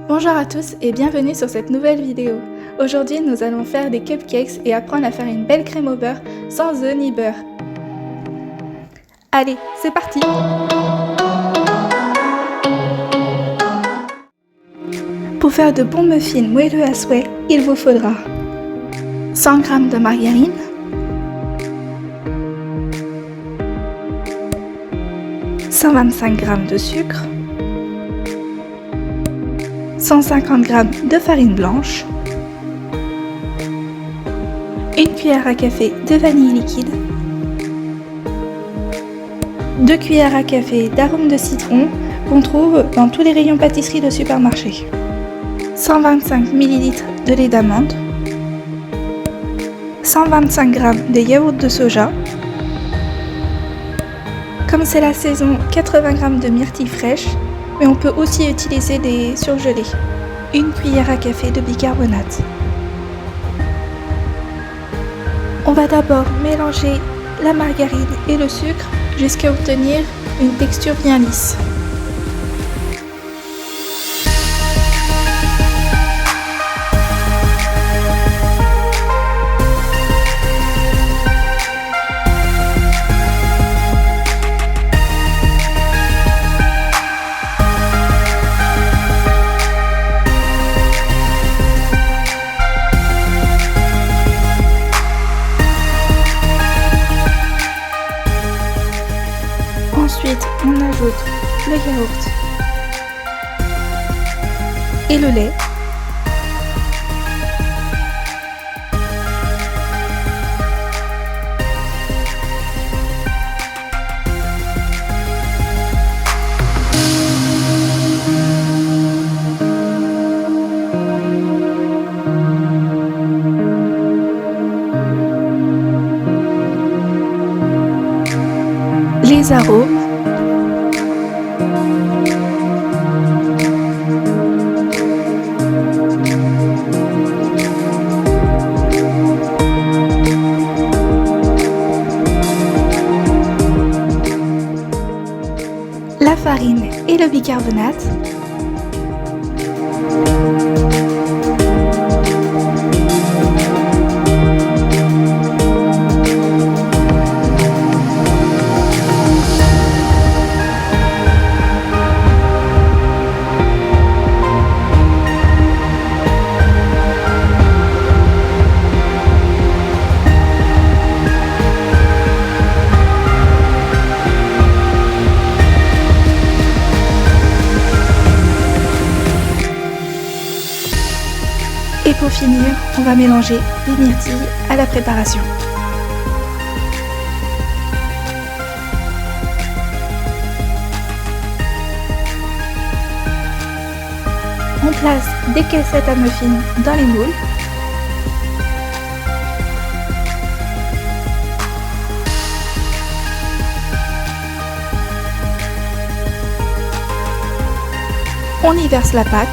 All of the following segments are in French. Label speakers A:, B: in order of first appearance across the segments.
A: Bonjour à tous et bienvenue sur cette nouvelle vidéo. Aujourd'hui, nous allons faire des cupcakes et apprendre à faire une belle crème au beurre sans œufs ni beurre. Allez, c'est parti! Pour faire de bons muffins moelleux à souhait, il vous faudra 100 g de margarine, 125 g de sucre, 150 g de farine blanche, une cuillère à café de vanille liquide, 2 cuillères à café d'arôme de citron qu'on trouve dans tous les rayons pâtisserie de supermarché, 125 ml de lait d'amande, 125 g de yaourt de soja, comme c'est la saison, 80 g de myrtilles fraîches, mais on peut aussi utiliser des surgelés, une cuillère à café de bicarbonate. On va d'abord mélanger la margarine et le sucre jusqu'à obtenir une texture bien lisse. Ensuite, on ajoute le yaourt et le lait. Les arômes. La farine et le bicarbonate. Et pour finir, on va mélanger les myrtilles à la préparation. On place des caissettes à muffins dans les moules. On y verse la pâte.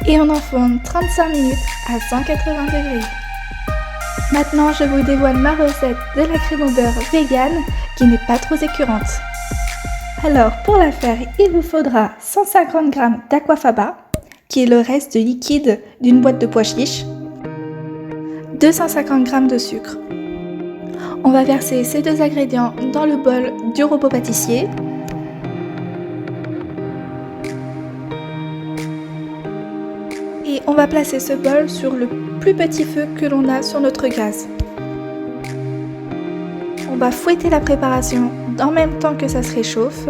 A: Et on enfourne 35 minutes à 180 degrés. Maintenant, je vous dévoile ma recette de la crème au beurre vegan qui n'est pas trop écœurante. Alors, pour la faire, il vous faudra 150 g d'aquafaba, qui est le reste de liquide d'une boîte de pois chiches, 250 g de sucre. On va verser ces deux ingrédients dans le bol du robot pâtissier. Et on va placer ce bol sur le plus petit feu que l'on a sur notre gaz. On va fouetter la préparation en même temps que ça se réchauffe.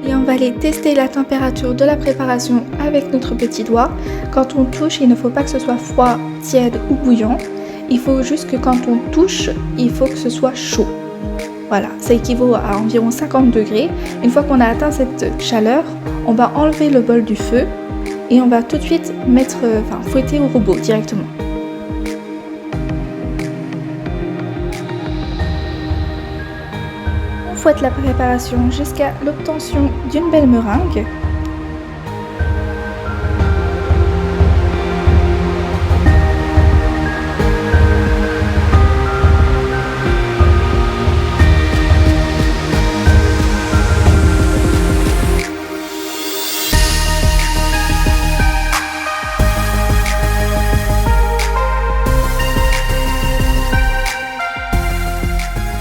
A: Et on va aller tester la température de la préparation avec notre petit doigt. Quand on touche, il ne faut pas que ce soit froid, tiède ou bouillant. Il faut juste que quand on touche, il faut que ce soit chaud. Voilà, ça équivaut à environ 50 degrés. Une fois qu'on a atteint cette chaleur, on va enlever le bol du feu et on va tout de suite fouetter au robot directement. fouette la préparation jusqu'à l'obtention d'une belle meringue.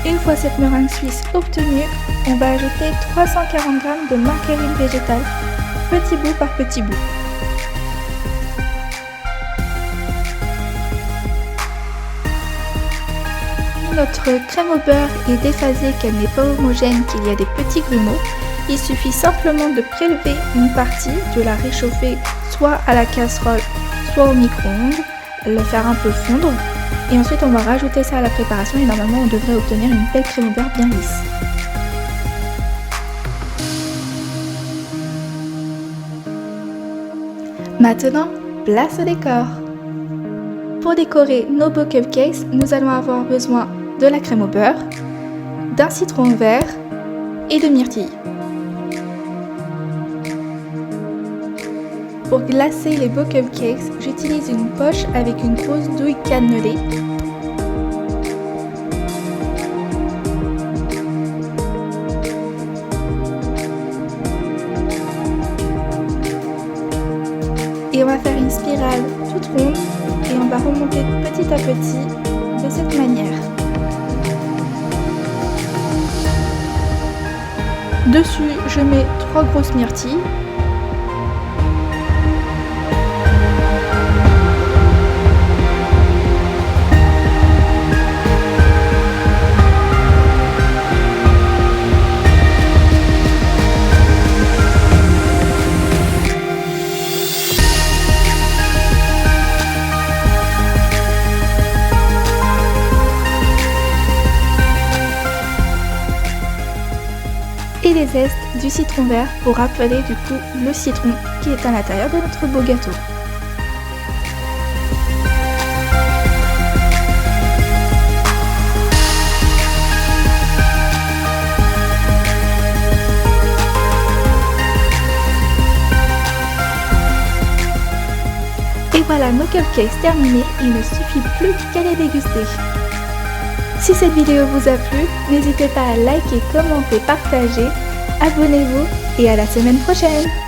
A: Une fois cette meringue suisse obtenue, on va ajouter 340 g de margarine végétale, petit bout par petit bout. Notre crème au beurre est déphasée, qu'elle n'est pas homogène, qu'il y a des petits grumeaux. Il suffit simplement de prélever une partie, de la réchauffer soit à la casserole, soit au micro-ondes, le faire un peu fondre. Et ensuite on va rajouter ça à la préparation et normalement on devrait obtenir une belle crème au beurre bien lisse. Maintenant, place au décor. Pour décorer nos beaux cupcakes, nous allons avoir besoin de la crème au beurre, d'un citron vert et de myrtilles. Pour glacer les beaux cupcakes, j'utilise une poche avec une grosse douille cannelée. Et on va faire une spirale toute ronde et on va remonter petit à petit de cette manière. Dessus, je mets 3 grosses myrtilles. Et les zestes du citron vert pour rappeler du coup le citron qui est à l'intérieur de notre beau gâteau. Et voilà nos cupcakes terminés, il ne suffit plus qu'à les déguster. Si cette vidéo vous a plu, n'hésitez pas à liker, commenter, partager, abonnez-vous et à la semaine prochaine!